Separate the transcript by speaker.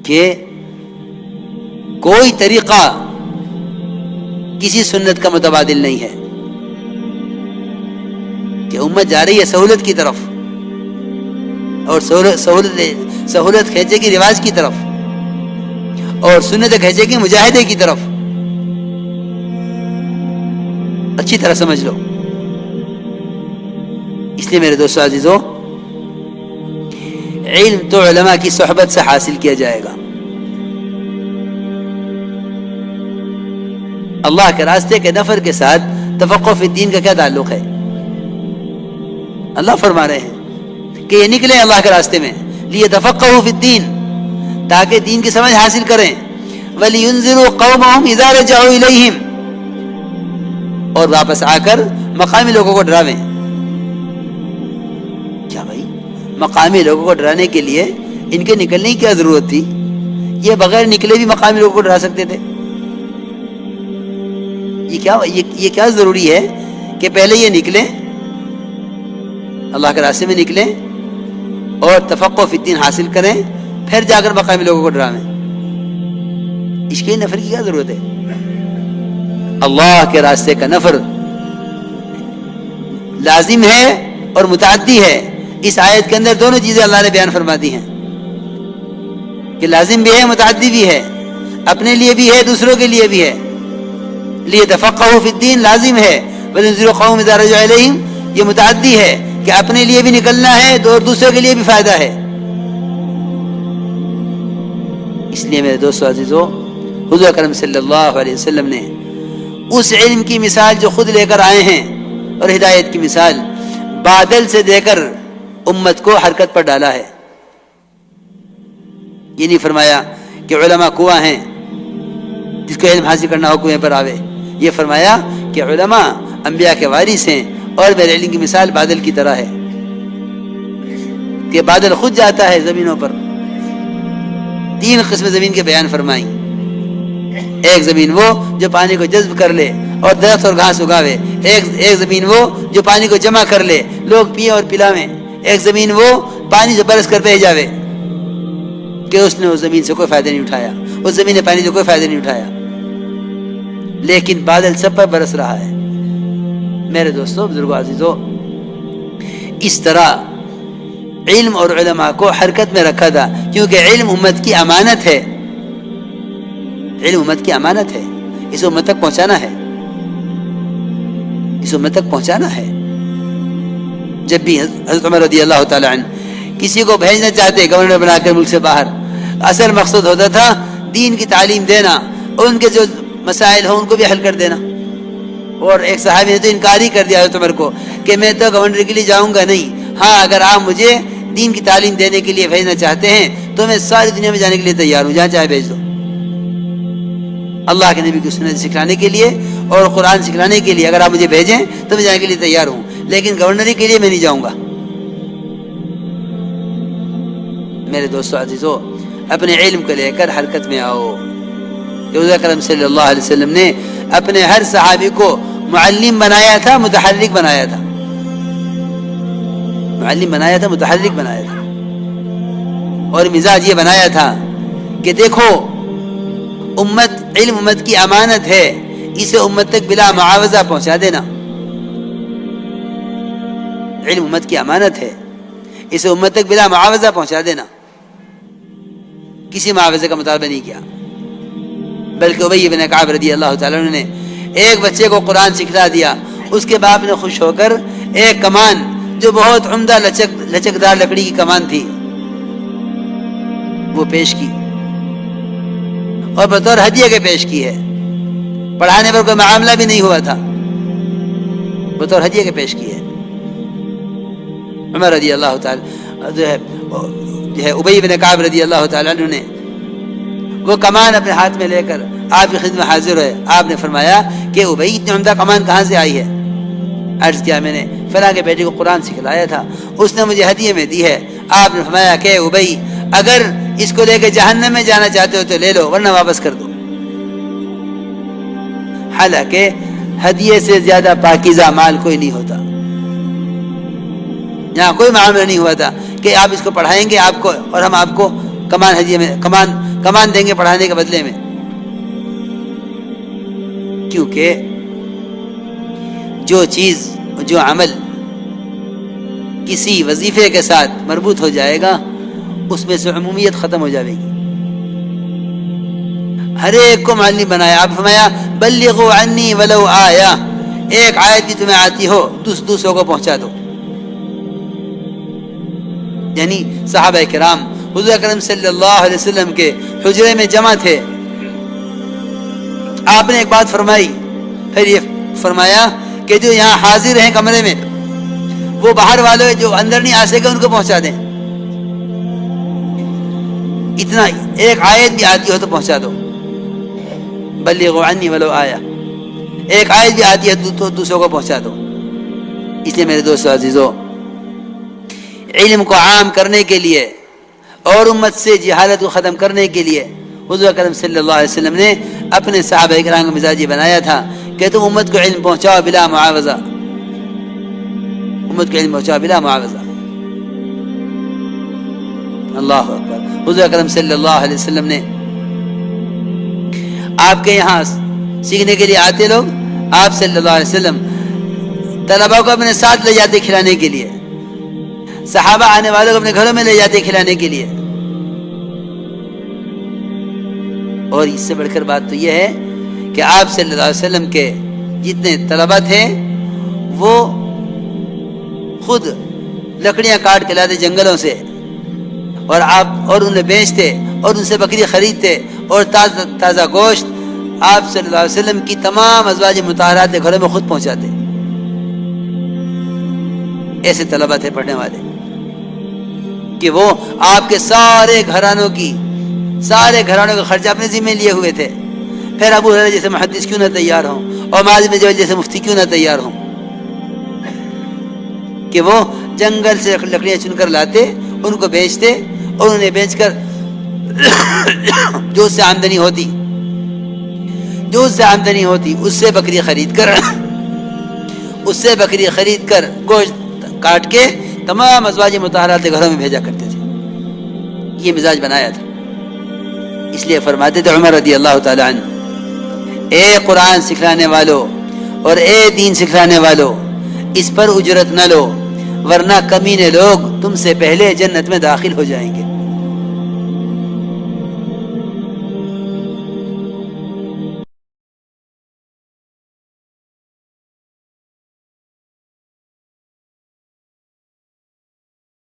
Speaker 1: کہ کوئی طریقہ کسی سنت کا متبادل نہیں ہے، کہ امت جا رہی ہے سہولت کی طرف، اور سہولت کھینچے گی رواج کی طرف، اور سنت کھینچے گی مجاہدے کی طرف. اچھی طرح سمجھ لو. اس لیے میرے دوستو عزیزو، علم تو علماء کی صحبت سے حاصل کیا جائے گا. اللہ کے راستے کے نفر کے ساتھ تفقہ فی الدین کا کیا تعلق ہے؟ اللہ فرما رہے ہیں کہ یہ نکلیں اللہ کے راستے میں لیتفقہوا فی الدین، تاکہ دین کی سمجھ حاصل کریں. وَلِيُنذِرُوا قَوْمَهُمْ إِذَا رَجَعُوا إِلَيْهِمْ، اور واپس آ کر مقامی لوگوں کو ڈراویں. کیا بھائی، مقامی لوگوں کو ڈرانے کے لیے ان کے نکلنے کی کیا ضرورت تھی؟ یہ بغیر نکلے بھی مقامی لوگوں کو ڈرا سکتے تھے. یہ کیا ضروری ہے کہ پہلے یہ نکلیں، اللہ کے راستے میں نکلیں اور تفقہ فی الدین حاصل کریں، پھر جا کر مقامی لوگوں کو ڈراویں؟ اس کے نفر کی کیا ضرورت ہے؟ اللہ کے راستے کا نفر لازم ہے اور متعدی ہے. اس آیت کے اندر دونوں چیزیں اللہ نے بیان فرما دی ہیں کہ لازم بھی ہے، متعدی بھی ہے، اپنے لیے بھی ہے، دوسروں کے لیے بھی ہے. لیتفقہوا فی الدین لازم ہے، وَلِيُنذِرُوا قَوْمَهُمْ إِذَا رَجَعُوا إِلَيْهِمْ یہ متعدی ہے کہ اپنے لیے بھی نکلنا ہے اور دوسروں کے لیے بھی فائدہ ہے. اس لیے میرے دوستو عزیزو، حضور اکرم صلی اللہ علیہ وسلم نے اس علم کی مثال جو خود لے کر آئے ہیں اور ہدایت کی مثال بادل سے دے کر امت کو حرکت پر ڈالا ہے. یہ نہیں فرمایا کہ علماء کنواں ہیں، جس کو علم حاصل کرنا ہو کنویں پر آوے. یہ فرمایا کہ علماء انبیاء کے وارث ہیں، اور میرے علم کی مثال بادل کی طرح ہے کہ بادل خود جاتا ہے زمینوں پر. 3 قسم زمین کے بیان فرمائیں. ایک زمین وہ جو پانی کو جذب کر لے اور درخت اور گھاس اگاوے. ایک زمین وہ جو پانی کو جمع کر لے، لوگ پیئیں اور پلاویں. ایک زمین وہ پانی سے برس کر بہہ جاوے کہ اس نے اس زمین سے کوئی فائدہ نہیں اٹھایا، اس زمین نے پانی سے کوئی فائدہ نہیں اٹھایا، لیکن بادل سب پر برس رہا ہے. میرے دوستو، بزرگو، عزیزو، اس طرح علم اور علماء کو حرکت میں رکھا تھا، کیونکہ علم امت کی امانت ہے. علم امت کی امانت ہے، اس امت تک پہنچانا ہے، اس امت تک پہنچانا ہے. جب بھی حضرت عمر رضی اللہ تعالی عنہ کسی کو بھیجنا چاہتے گورنر بنا کر ملک سے باہر، اصل مقصد ہوتا تھا دین کی تعلیم دینا اور ان کے جو مسائل ہوں ان کو بھی حل کر دینا. اور ایک صحابی نے تو انکار ہی کر دیا حضرت عمر کو کہ میں تو گورنر کے لیے جاؤں گا نہیں، ہاں اگر آپ مجھے دین کی تعلیم دینے کے لیے بھیجنا چاہتے ہیں تو میں ساری دنیا میں جانے کے لیے تیار ہوں، جہاں چاہے بھیج دو. اللہ کے نبی کی سنت سکھلانے کے لیے اور قرآن سکھلانے کے لیے اگر آپ مجھے بھیجیں تو میں جانے کے لیے تیار ہوں، لیکن گورنری کے لیے میں نہیں جاؤں گا. میرے دوستو عزیزو، اپنے علم کو لے کر حرکت میں آؤ. حضور اکرم صلی اللہ علیہ وسلم نے اپنے ہر صحابی کو معلم بنایا تھا، متحرک بنایا تھا. معلم بنایا تھا، متحرک بنایا تھا، اور مزاج یہ بنایا تھا کہ دیکھو علم امت کی امانت ہے، اسے امت تک بلا معاوضہ پہنچا دینا. علم امت کی امانت ہے، اسے امت تک بلا معاوضہ پہنچا دینا. کسی معاوضے کا مطالبہ نہیں کیا، بلکہ ابی بن کعب رضی اللہ تعالیٰ عنہ نے ایک بچے کو قرآن سکھلا دیا. اس کے باپ نے خوش ہو کر ایک کمان جو بہت عمدہ لچکدار لکڑی کی کمان تھی وہ پیش کی، اور بطور ہدیہ کے پیش کی ہے. پڑھانے پر کوئی معاملہ بھی نہیں ہوا تھا، بطور ہدیہ کے پیش کی ہے. عمر رضی اللہ تعالی جو ہے ابی بن کعب رضی اللہ تعالی عنہ نے وہ کمان اپنے ہاتھ میں لے کر آپ کی خدمت حاضر ہوئے. آپ نے فرمایا کہ ابی اتنی عمدہ کمان کہاں سے آئی ہے؟ عرض کیا میں نے فلاں کے بیٹے کو قرآن سکھلایا تھا، اس نے مجھے ہدیے میں دی ہے. آپ نے فرمایا کہ ابی اگر اس کو لے کے جہنم میں جانا چاہتے ہو تو لے لو، ورنہ واپس کر دو. حالانکہ ہدیے سے زیادہ پاکیزہ مال کوئی نہیں ہوتا. یہاں کوئی معاملہ نہیں ہوا تھا کہ آپ اس کو پڑھائیں گے آپ کو اور ہم آپ کو کمان ہدیے میں کمان دیں گے پڑھانے کے بدلے میں. کیونکہ جو چیز جو عمل کسی وظیفے کے ساتھ مربوط ہو جائے گا اس میں سے عمومیت ختم ہو جائے گی. ہر ایک کو معلم بنایا. آپ فرمایا بلغوا عنی ولو آیا، ایک آیت بھی تمہیں آتی ہو دوسروں کو پہنچا دو. یعنی صحابہ کرام حضور اکرم صلی اللہ علیہ وسلم کے حجرے میں جمع تھے. آپ نے ایک بات فرمائی، پھر یہ فرمایا کہ جو یہاں حاضر ہیں کمرے میں وہ باہر والے جو اندر نہیں آ سکے ان کو پہنچا دیں. اتنا ایک آیت بھی آتی ہو تو پہنچا دو. بلغوا عنی ولو آیا، ایک آیت بھی آتی ہے تو دوسروں کو پہنچا دو. اس لیے میرے دوستو عزیزو، علم کو عام کرنے کے لیے اور امت سے جہالت کو ختم کرنے کے لیے حضور اکرم صلی اللہ علیہ وسلم نے اپنے صحابہ کرام کا مزاج یہ بنایا تھا کہ تم امت کو علم پہنچاؤ بلا معاوضہ. امت کو علم پہنچاؤ بلا معاوضہ. اللہ اکبر. حضور اکرم صلی اللہ علیہ وسلم نے آپ کے یہاں سیکھنے کے لیے آتے لوگ، آپ صلی اللہ علیہ وسلم طلباء کو اپنے ساتھ لے جاتے کھلانے کے لیے، صحابہ آنے والوں کو اپنے گھروں میں لے جاتے کھلانے کے لیے. اور اس سے بڑھ کر بات تو یہ ہے کہ آپ صلی اللہ علیہ وسلم کے جتنے طلباء تھے وہ خود لکڑیاں کاٹ کے لاتے جنگلوں سے، اور آپ اور انہیں بیچتے اور ان سے بکری خریدتے اور تازہ گوشت آپ صلی اللہ علیہ وسلم کی تمام ازواج مطہرات کے گھروں میں خود پہنچاتے. ایسے طلباء تھے پڑھنے والے کہ وہ آپ کے سارے گھرانوں کا خرچہ اپنے ذمہ لیے ہوئے تھے. پھر ابو ہریرہ جیسے محدث کیوں نہ تیار ہوں اور معاذ بن جبل جیسے مفتی کیوں نہ تیار ہوں کہ وہ جنگل سے لکڑیاں چن کر لاتے، ان کو بیچتے اور انہیں بیچ کر جو اس سے آمدنی ہوتی اس سے بکری خرید کر گوشت کاٹ کے تمام ازواج مطہرات کے گھروں میں بھیجا کرتے تھے. یہ مزاج بنایا تھا. اس لیے فرماتے تھے عمر رضی اللہ تعالی عنہ، اے قرآن سکھلانے والوں اور اے دین سکھلانے والوں، اس پر اجرت نہ لو ورنہ کمینے لوگ تم سے پہلے جنت میں داخل ہو جائیں گے.